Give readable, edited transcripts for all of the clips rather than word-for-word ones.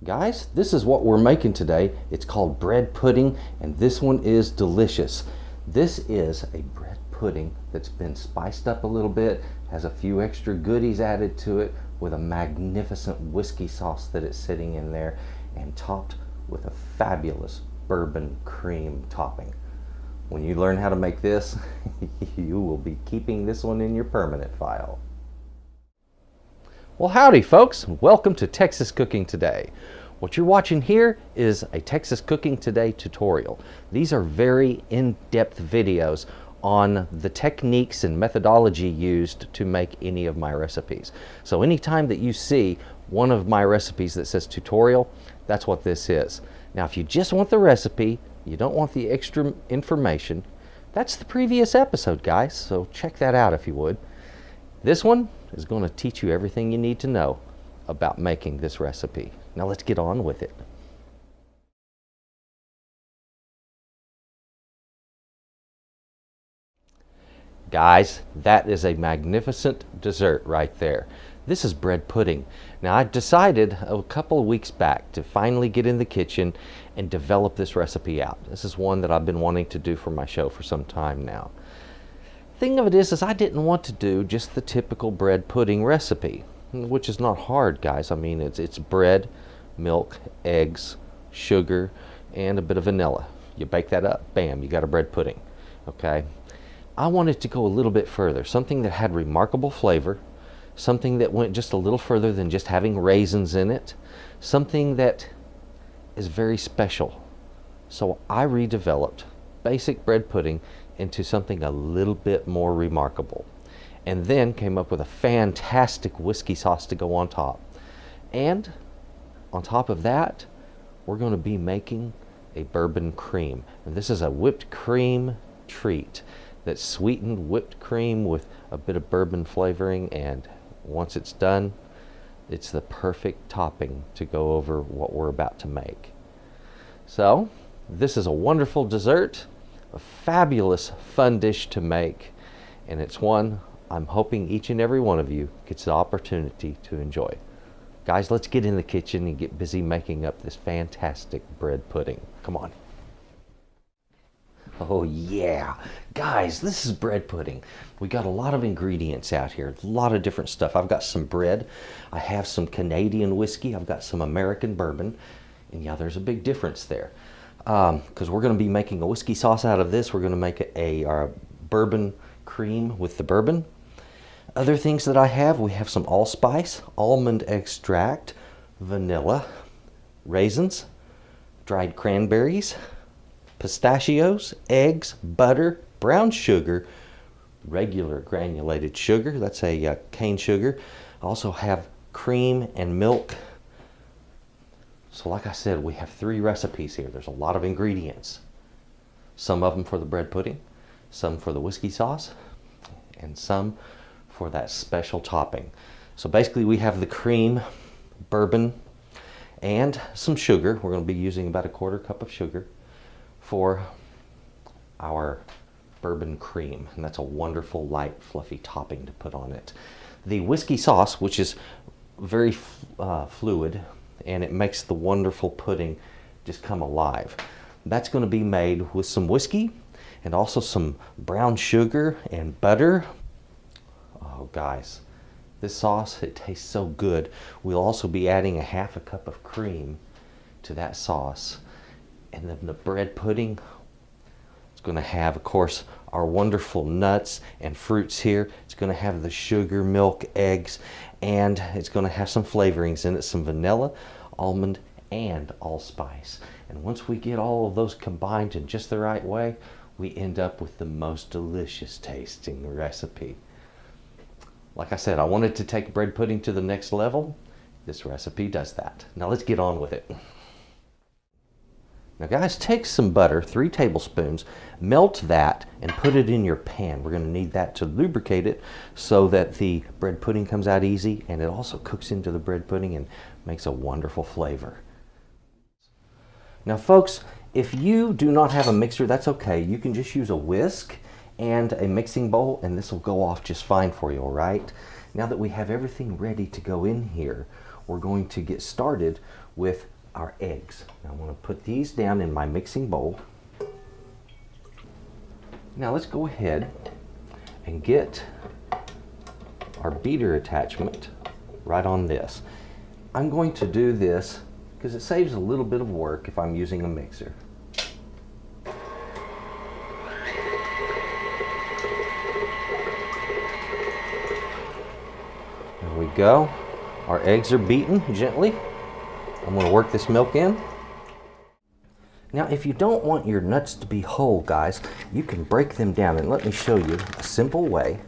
Guys, this is what we're making today. It's called bread pudding, and this one is delicious. This is a bread pudding that's been spiced up a little bit, has a few extra goodies added to it, with a magnificent whiskey sauce that is sitting in there, and topped with a fabulous bourbon cream topping. When you learn how to make this, you will be keeping this one in your permanent file. Well, howdy folks, welcome to Texas Cooking Today. What you're watching here is a Texas Cooking Today tutorial. These are very in-depth videos on the techniques and methodology used to make any of my recipes. So anytime that you see one of my recipes that says tutorial, that's what this is. Now if you just want the recipe, you don't want the extra information, that's the previous episode, guys, so check that out if you would. This one is going to teach you everything you need to know about making this recipe. Now let's get on with it. Guys, that is a magnificent dessert right there. This is bread pudding. Now I decided a couple of weeks back to finally get in the kitchen and develop this recipe out. This is one that I've been wanting to do for my show for some time now. Thing of it is I didn't want to do just the typical bread pudding recipe, which is not hard, guys. I mean, it's bread, milk, eggs, sugar, and a bit of vanilla. You bake that up, bam, you got a bread pudding, okay? I wanted to go a little bit further, something that had remarkable flavor, something that went just a little further than just having raisins in it, something that is very special. So I redeveloped basic bread pudding into something a little bit more remarkable, and then came up with a fantastic whiskey sauce to go on top. And on top of that, we're going to be making a bourbon cream, and this is a whipped cream treat that's sweetened whipped cream with a bit of bourbon flavoring, and once it's done, it's the perfect topping to go over what we're about to make. So this is a wonderful dessert, a fabulous fun dish to make, and it's one I'm hoping each and every one of you gets the opportunity to enjoy. Guys, let's get in the kitchen and get busy making up this fantastic bread pudding. Come on. Oh yeah, guys, this is bread pudding. We got a lot of ingredients out here, a lot of different stuff. I've got some bread, I have some Canadian whiskey, I've got some American bourbon, and yeah, there's a big difference there. Because we're going to be making a whiskey sauce out of this. We're going to make a bourbon cream with the bourbon. Other things that I have, we have some allspice, almond extract, vanilla, raisins, dried cranberries, pistachios, eggs, butter, brown sugar, regular granulated sugar, that's a cane sugar. I also have cream and milk. So like I said, we have 3 recipes here. There's a lot of ingredients. Some of them for the bread pudding, some for the whiskey sauce, and some for that special topping. So basically we have the cream, bourbon, and some sugar. We're going to be using about 1/4 cup of sugar for our bourbon cream. And that's a wonderful, light, fluffy topping to put on it. The whiskey sauce, which is very fluid, and it makes the wonderful pudding just come alive. That's going to be made with some whiskey and also some brown sugar and butter. Oh guys, this sauce, it tastes so good. We'll also be adding 1/2 cup of cream to that sauce. And then the bread pudding, it's going to have, of course, our wonderful nuts and fruits here. It's going to have the sugar, milk, eggs, and it's going to have some flavorings in it, some vanilla, almond, and allspice. And once we get all of those combined in just the right way, we end up with the most delicious tasting recipe. Like I said, I wanted to take bread pudding to the next level. This recipe does that. Now let's get on with it. Now guys, take some butter, 3 tablespoons, melt that and put it in your pan. We're going to need that to lubricate it so that the bread pudding comes out easy, and it also cooks into the bread pudding and makes a wonderful flavor. Now folks, if you do not have a mixer, that's okay. You can just use a whisk and a mixing bowl, and this will go off just fine for you, all right? Now that we have everything ready to go in here, we're going to get started with our eggs. Now I'm going to put these down in my mixing bowl. Now let's go ahead and get our beater attachment right on this. I'm going to do this because it saves a little bit of work if I'm using a mixer. There we go. Our eggs are beaten gently. I'm going to work this milk in. Now, if you don't want your nuts to be whole, guys, you can break them down, and let me show you a simple way.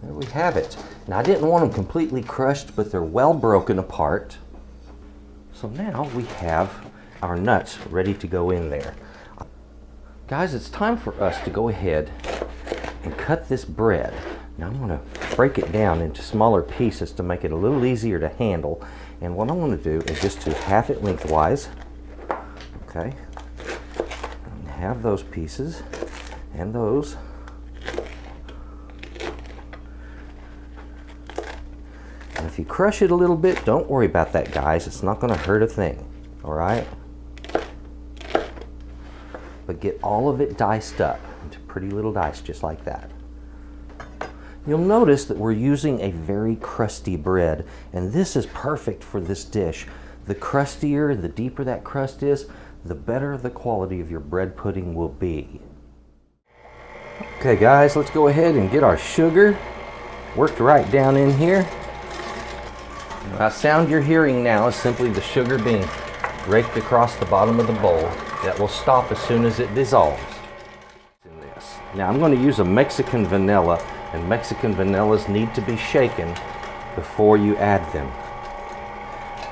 There we have it. Now, I didn't want them completely crushed, but they're well broken apart. So now we have our nuts ready to go in there. Guys, it's time for us to go ahead and cut this bread. Now I'm going to break it down into smaller pieces to make it a little easier to handle. And what I'm going to do is just to half it lengthwise. Okay. And have those pieces and those. And if you crush it a little bit, don't worry about that, guys. It's not going to hurt a thing. All right? But get all of it diced up into pretty little dice, just like that. You'll notice that we're using a very crusty bread, and this is perfect for this dish. The crustier, the deeper that crust is, the better the quality of your bread pudding will be. Okay guys, let's go ahead and get our sugar worked right down in here. That sound you're hearing now is simply the sugar being raked across the bottom of the bowl. That will stop as soon as it dissolves. In this. Now I'm going to use a Mexican vanilla, and Mexican vanillas need to be shaken before you add them.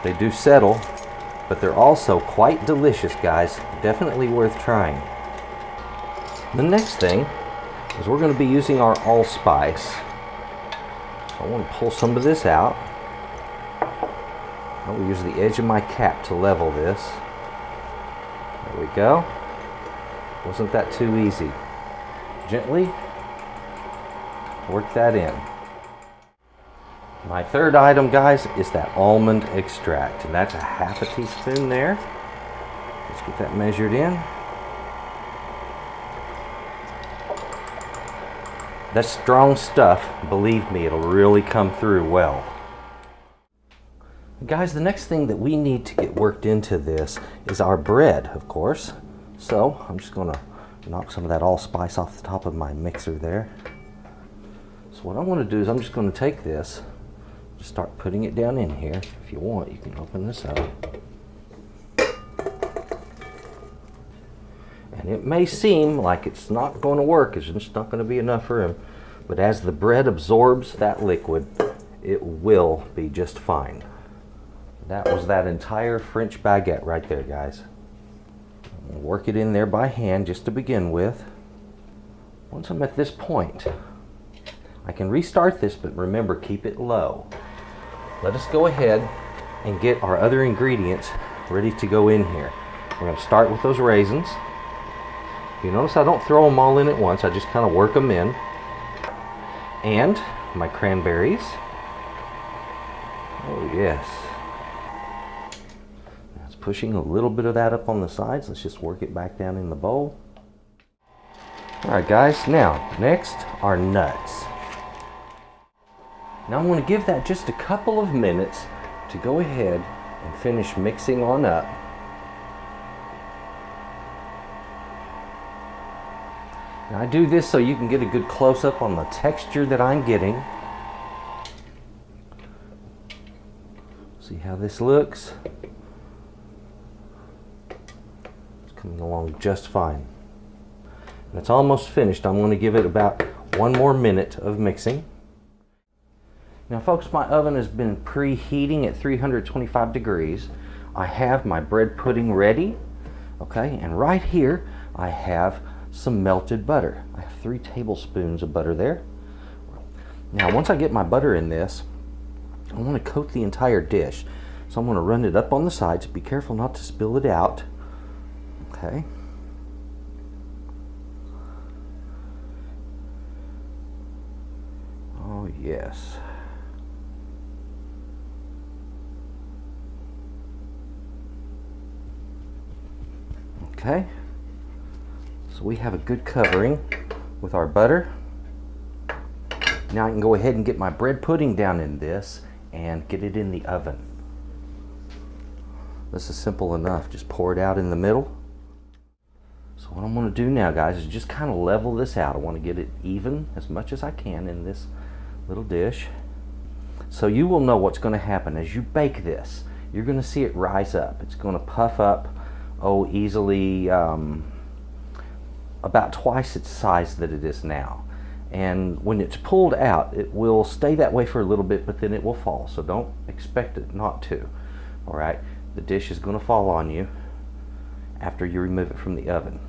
They do settle, but they're also quite delicious, guys. Definitely worth trying. The next thing is we're going to be using our allspice. So I want to pull some of this out. I will use the edge of my cap to level this. There we go. Wasn't that too easy? Gently work that in. My third item, guys, is that almond extract, and that's a half a teaspoon there. Let's get that measured in. That's strong stuff. Believe me, it'll really come through well. Guys, the next thing that we need to get worked into this is our bread, of course. So I'm just going to knock some of that allspice off the top of my mixer there. So what I want to do is I'm just going to take this, just start putting it down in here. If you want, you can open this up. And it may seem like it's not going to work, it's just not going to be enough room. But as the bread absorbs that liquid, it will be just fine. That was that entire French baguette right there, guys. I'm gonna work it in there by hand just to begin with. Once I'm at this point, I can restart this, but remember, keep it low. Let us go ahead and get our other ingredients ready to go in here. We're going to start with those raisins. You notice I don't throw them all in at once, I just kind of work them in. And my cranberries. Oh yes. That's pushing a little bit of that up on the sides. Let's just work it back down in the bowl. Alright guys, now next are nuts. Now I'm going to give that just a couple of minutes to go ahead and finish mixing on up. Now I do this so you can get a good close-up on the texture that I'm getting. See how this looks? It's coming along just fine. And it's almost finished. I'm going to give it about 1 more minute of mixing. Now folks, my oven has been preheating at 325 degrees. I have my bread pudding ready. Okay, and right here I have some melted butter. I have 3 tablespoons of butter there. Now once I get my butter in this, I want to coat the entire dish. So I'm going to run it up on the sides. Be careful not to spill it out. Okay. Oh, yes. Okay. So we have a good covering with our butter. Now I can go ahead and get my bread pudding down in this and get it in the oven. This is simple enough. Just pour it out in the middle. So what I'm going to do now, guys, is just kind of level this out. I want to get it even as much as I can in this little dish. So you will know what's going to happen as you bake this. You're going to see it rise up. It's going to puff up, oh, easily about twice its size that it is now. And when it's pulled out, it will stay that way for a little bit, but then it will fall. So don't expect it not to. All right, the dish is going to fall on you after you remove it from the oven.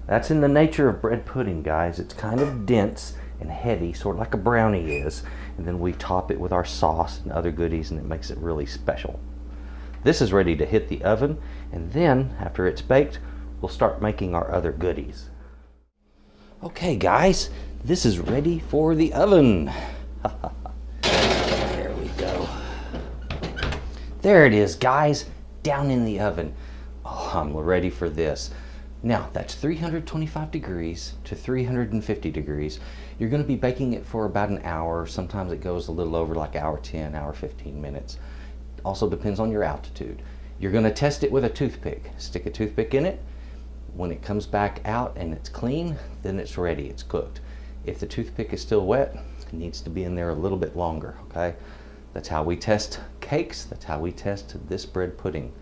That's in the nature of bread pudding, guys. It's kind of dense and heavy, sort of like a brownie is. And then we top it with our sauce and other goodies, and it makes it really special. This is ready to hit the oven, and then after it's baked, we'll start making our other goodies. Okay, guys, this is ready for the oven. There we go. There it is, guys, down in the oven. Oh, I'm ready for this. Now, that's 325 degrees to 350 degrees. You're going to be baking it for about an hour. Sometimes it goes a little over, like hour 10, hour 15 minutes. Also depends on your altitude. You're going to test it with a toothpick. Stick a toothpick in it. When it comes back out and it's clean, then it's ready, it's cooked. If the toothpick is still wet, it needs to be in there a little bit longer, okay? That's how we test cakes. That's how we test this bread pudding.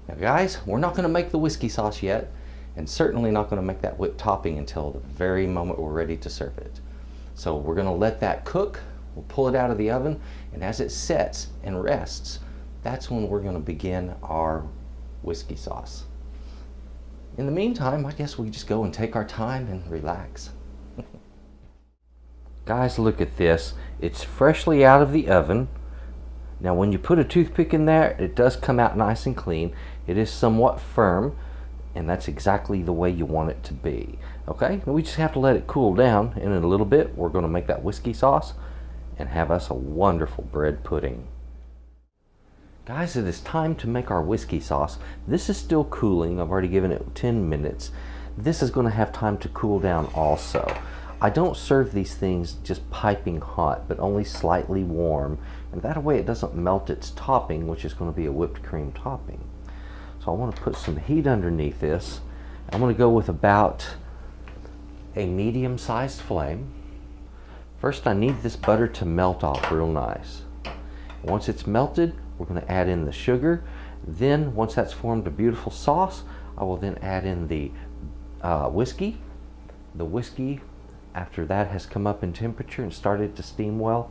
Now, guys, we're not going to make the whiskey sauce yet, and certainly not going to make that whipped topping until the very moment we're ready to serve it. So we're going to let that cook. We'll pull it out of the oven, and as it sets and rests, that's when we're going to begin our whiskey sauce. In the meantime, I guess we just go and take our time and relax. Guys, look at this. It's freshly out of the oven. Now, when you put a toothpick in there, it does come out nice and clean. It is somewhat firm, and that's exactly the way you want it to be. Okay, we just have to let it cool down, and in a little bit, we're going to make that whiskey sauce and have us a wonderful bread pudding. Guys, it is time to make our whiskey sauce. This is still cooling. I've already given it 10 minutes. This is going to have time to cool down also. I don't serve these things just piping hot, but only slightly warm. And that way it doesn't melt its topping, which is going to be a whipped cream topping. So I want to put some heat underneath this. I'm going to go with about a medium-sized flame. First, I need this butter to melt off real nice. Once it's melted, we're going to add in the sugar. Then, once that's formed a beautiful sauce, I will then add in the whiskey. The whiskey, after that has come up in temperature and started to steam well,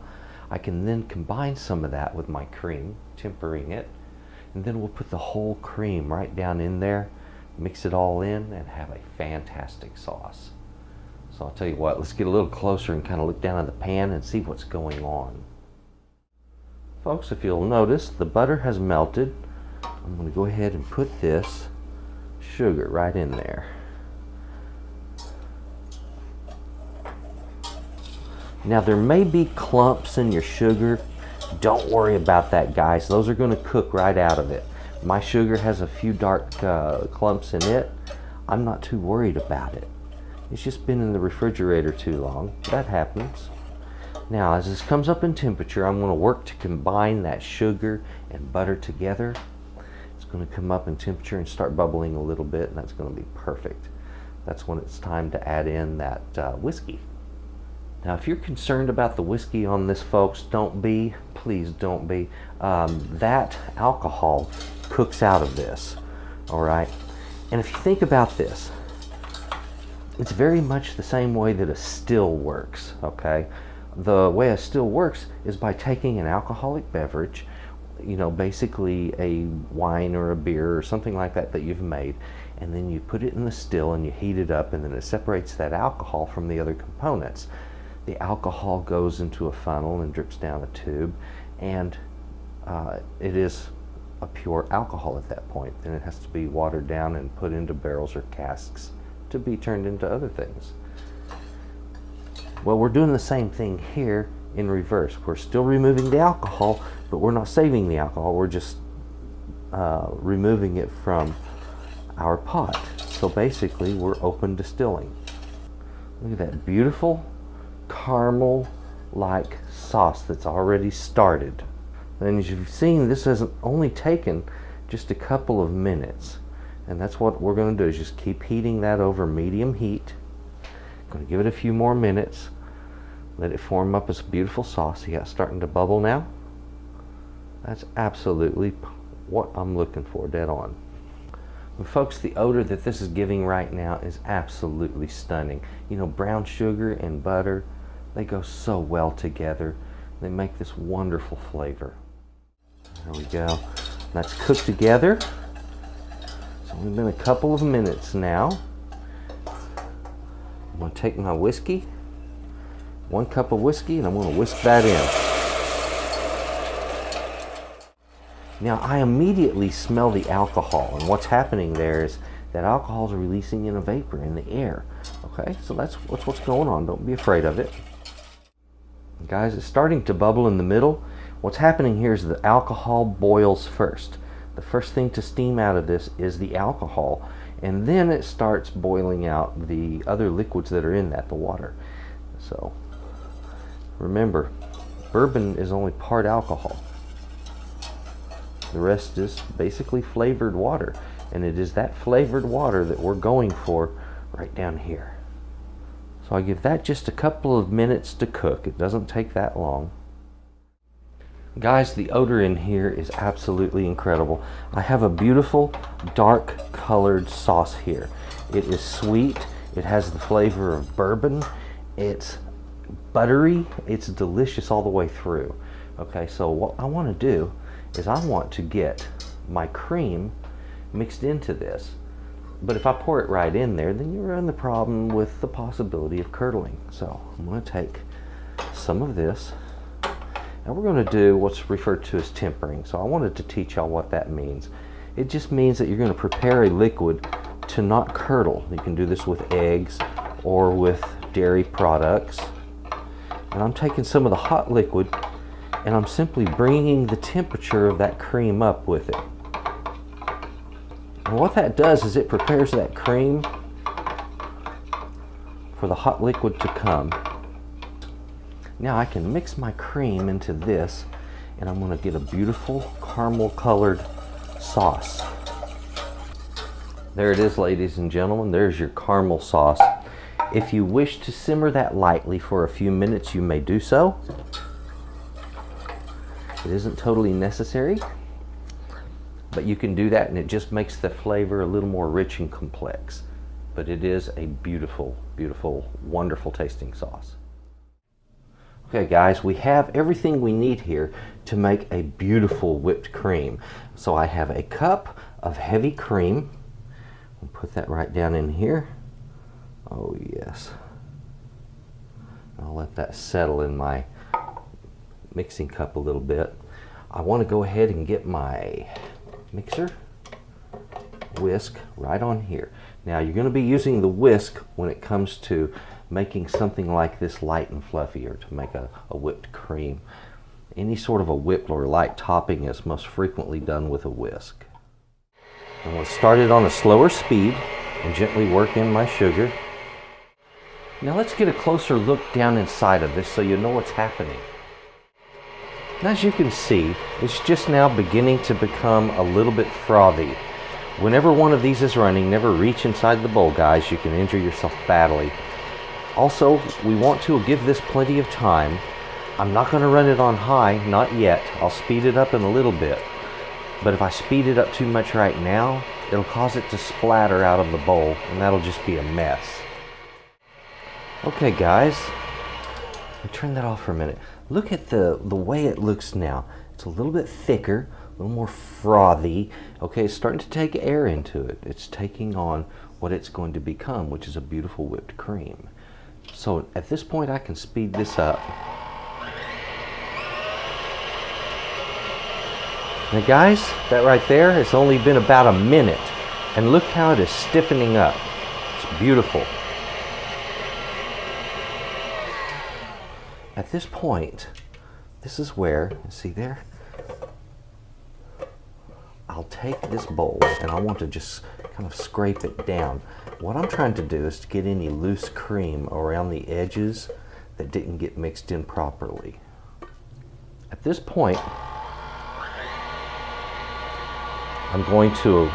I can then combine some of that with my cream, tempering it. And then we'll put the whole cream right down in there, mix it all in, and have a fantastic sauce. So I'll tell you what, let's get a little closer and kind of look down at the pan and see what's going on. Folks, if you'll notice, the butter has melted. I'm going to go ahead and put this sugar right in there. Now, there may be clumps in your sugar. Don't worry about that, guys. Those are going to cook right out of it. My sugar has a few dark clumps in it. I'm not too worried about it. It's just been in the refrigerator too long. That happens. Now, as this comes up in temperature, I'm going to work to combine that sugar and butter together. It's going to come up in temperature and start bubbling a little bit, and that's going to be perfect. That's when it's time to add in that whiskey. Now, if you're concerned about the whiskey on this, folks, don't be. Please don't be. That alcohol cooks out of this, all right? And if you think about this, it's very much the same way that a still works, okay? The way a still works is by taking an alcoholic beverage, you know, basically a wine or a beer or something like that that you've made, and then you put it in the still and you heat it up, and then it separates that alcohol from the other components. The alcohol goes into a funnel and drips down a tube, and it is a pure alcohol at that point. Then it has to be watered down and put into barrels or casks to be turned into other things. Well, we're doing the same thing here in reverse. We're still removing the alcohol, but we're not saving the alcohol. We're just removing it from our pot. So basically, we're open distilling. Look at that beautiful caramel-like sauce that's already started. And as you've seen, this has only taken just a couple of minutes. And that's what we're going to do, is just keep heating that over medium heat. Going to give it a few more minutes. Let it form up as a beautiful sauce. See how it's starting to bubble now? That's absolutely what I'm looking for, dead on. But folks, the odor that this is giving right now is absolutely stunning. You know, brown sugar and butter, they go so well together. They make this wonderful flavor. There we go. That's cooked together. It's only been a couple of minutes now. I'm going to take my whiskey, 1 cup of whiskey, and I'm going to whisk that in. Now I immediately smell the alcohol, and what's happening there is that alcohol is releasing in a vapor in the air. Okay, so that's what's going on. Don't be afraid of it. Guys, it's starting to bubble in the middle. What's happening here is the alcohol boils first. The first thing to steam out of this is the alcohol, and then it starts boiling out the other liquids that are in that, the water. So remember, bourbon is only part alcohol. The rest is basically flavored water, and it is that flavored water that we're going for right down here. So I give that just a couple of minutes to cook. It doesn't take that long. Guys, the odor in here is absolutely incredible. I have a beautiful dark colored sauce here. It is sweet. It has the flavor of bourbon. It's buttery. It's delicious all the way through. Okay, so what I want to do is I want to get my cream mixed into this. But if I pour it right in there, then you run the problem with the possibility of curdling. So I'm going to take some of this, and we're going to do what's referred to as tempering. So I wanted to teach y'all what that means. It just means that you're going to prepare a liquid to not curdle. You can do this with eggs or with dairy products. And I'm taking some of the hot liquid, and I'm simply bringing the temperature of that cream up with it. And what that does is it prepares that cream for the hot liquid to come. Now I can mix my cream into this, and I'm going to get a beautiful caramel colored sauce. There it is, ladies and gentlemen. There's your caramel sauce. If you wish to simmer that lightly for a few minutes, you may do so. It isn't totally necessary, but you can do that, and it just makes the flavor a little more rich and complex. But it is a beautiful, beautiful, wonderful tasting sauce. Okay guys, we have everything we need here to make a beautiful whipped cream. So I have a cup of heavy cream. I'll put that right down in here. Oh yes. I'll let that settle in my mixing cup a little bit. I want to go ahead and get my mixer whisk right on here. Now you're going to be using the whisk when it comes to making something like this light and fluffy, or to make a whipped cream. Any sort of a whipped or light topping is most frequently done with a whisk. I'm going to start it on a slower speed and gently work in my sugar. Now let's get a closer look down inside of this so you know what's happening. And as you can see, it's just now beginning to become a little bit frothy. Whenever one of these is running, never reach inside the bowl, guys. You can injure yourself badly. Also, we want to give this plenty of time. I'm not going to run it on high, not yet. I'll speed it up in a little bit. But if I speed it up too much right now, it'll cause it to splatter out of the bowl, and that'll just be a mess. Okay guys, let me turn that off for a minute. Look at the way it looks now. It's a little bit thicker, a little more frothy. Okay, it's starting to take air into it. It's taking on what it's going to become, which is a beautiful whipped cream. So at this point I can speed this up. Now guys, that right there, it's only been about a minute, and look how it is stiffening up. It's beautiful. At this point, this is where, see there? I'll take this bowl and I want to just kind of scrape it down. What I'm trying to do is to get any loose cream around the edges that didn't get mixed in properly. At this point, I'm going to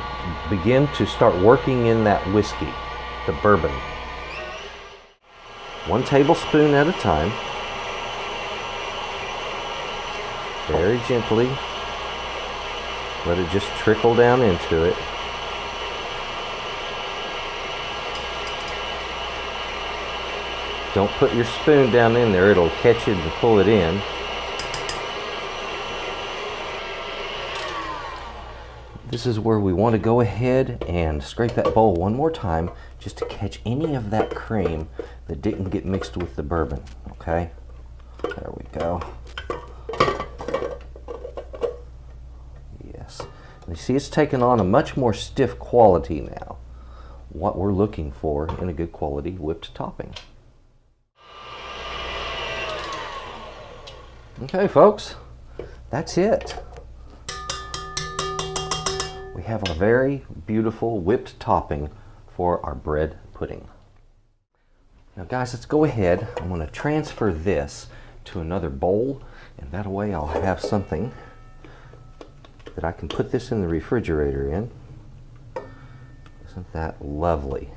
begin to start working in that whiskey, the bourbon. 1 tablespoon at a time. Very gently. Let it just trickle down into it. Don't put your spoon down in there, it'll catch it and pull it in. This is where we want to go ahead and scrape that bowl one more time just to catch any of that cream that didn't get mixed with the bourbon, okay? There we go. Yes. You see it's taken on a much more stiff quality now. What we're looking for in a good quality whipped topping. Okay, folks, that's it. We have a very beautiful whipped topping for our bread pudding. Now guys, let's go ahead. I'm going to transfer this to another bowl, and that way I'll have something that I can put this in the refrigerator in. Isn't that lovely?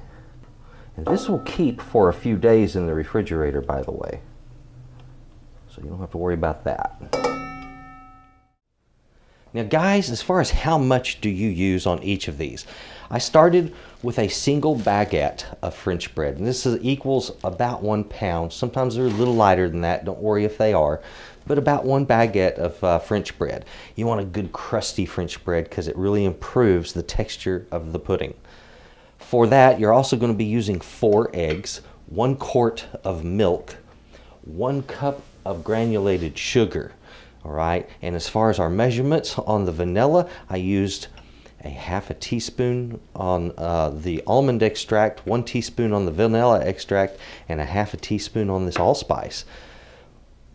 And this will keep for a few days in the refrigerator, by the way. So you don't have to worry about that. Now guys, as far as how much do you use on each of these, I started with a single baguette of French bread, and this equals about 1 pound. Sometimes they're a little lighter than that, don't worry if they are, but about 1 baguette of French bread. You want a good crusty French bread because it really improves the texture of the pudding. For that, you're also going to be using 4 eggs, 1 quart of milk, 1 cup of granulated sugar. All right, and as far as our measurements on the vanilla, I used a half a teaspoon on the almond extract, 1 teaspoon on the vanilla extract, and a half a teaspoon on this allspice.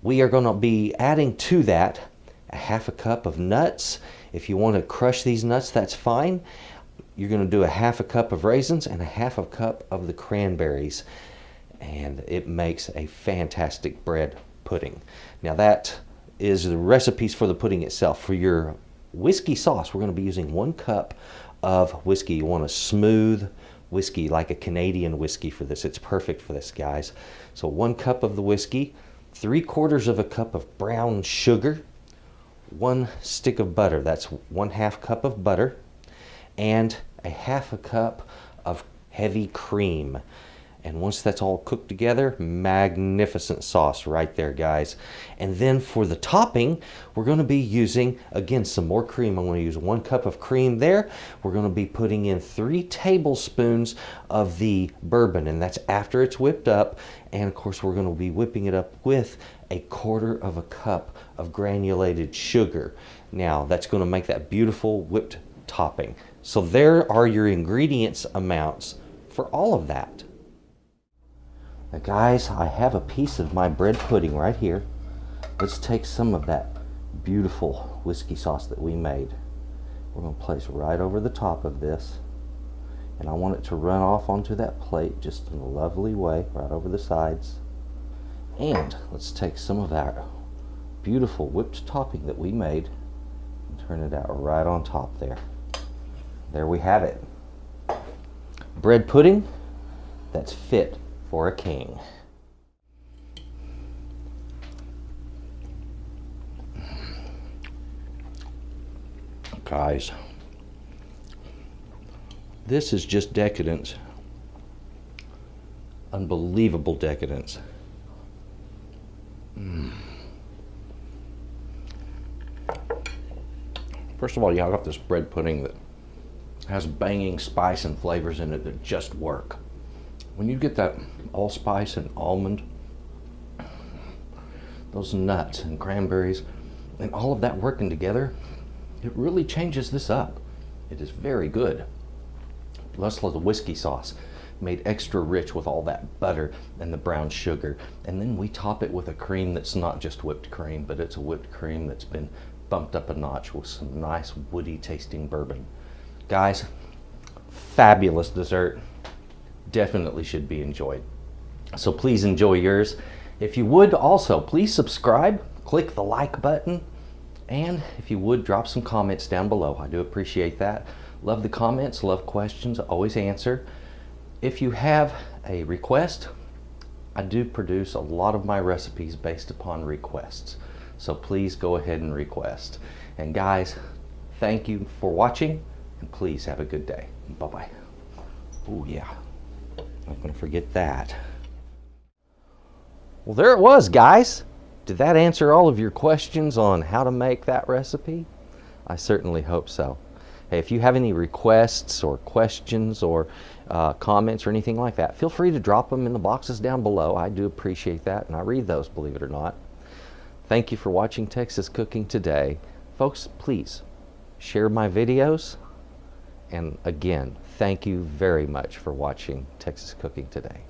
We are going to be adding to that a half a cup of nuts. If you want to crush these nuts, that's fine. You're going to do a half a cup of raisins and a half a cup of the cranberries, and it makes a fantastic bread pudding. Now that is the recipes for the pudding itself. For your whiskey sauce, we're going to be using 1 cup of whiskey. You want a smooth whiskey, like a Canadian whiskey for this. It's perfect for this, guys. So 1 cup of the whiskey, 3/4 of a cup of brown sugar, 1 stick of butter. That's 1/2 cup of butter, and a half a cup of heavy cream. And once that's all cooked together, magnificent sauce right there, guys. And then for the topping, we're going to be using, again, some more cream. I'm going to use 1 cup of cream there. We're going to be putting in 3 tablespoons of the bourbon, and that's after it's whipped up. And of course, we're going to be whipping it up with 1/4 of a cup of granulated sugar. Now, that's going to make that beautiful whipped topping. So there are your ingredients amounts for all of that. Now guys, I have a piece of my bread pudding right here. Let's take some of that beautiful whiskey sauce that we made. We're going to place right over the top of this. And I want it to run off onto that plate just in a lovely way, right over the sides. And let's take some of our beautiful whipped topping that we made and turn it out right on top there. There we have it. Bread pudding that's fit for a king. Guys, this is just decadence. Unbelievable decadence. First of all, you got this bread pudding that has banging spice and flavors in it that just work. When you get that allspice and almond, those nuts and cranberries, and all of that working together, It really changes this up. It is very good. Plus the whiskey sauce made extra rich with all that butter and the brown sugar. And then we top it with a cream that's not just whipped cream, but it's a whipped cream that's been bumped up a notch with some nice woody tasting bourbon. Guys, fabulous dessert. Definitely should be enjoyed. So please enjoy yours. If you would also, please subscribe, click the like button, and if you would, drop some comments down below. I do appreciate that. Love the comments, love questions, always answer. If you have a request, I do produce a lot of my recipes based upon requests. So please go ahead and request. And guys, thank you for watching, and please have a good day. Bye-bye. Oh yeah, not gonna forget that. Well, there it was, guys. Did that answer all of your questions on how to make that recipe? I certainly hope so. Hey, if you have any requests or questions or comments or anything like that, feel free to drop them in the boxes down below. I do appreciate that, and I read those, believe it or not. Thank you for watching Texas Cooking Today. Folks, please share my videos. And again, thank you very much for watching Texas Cooking Today.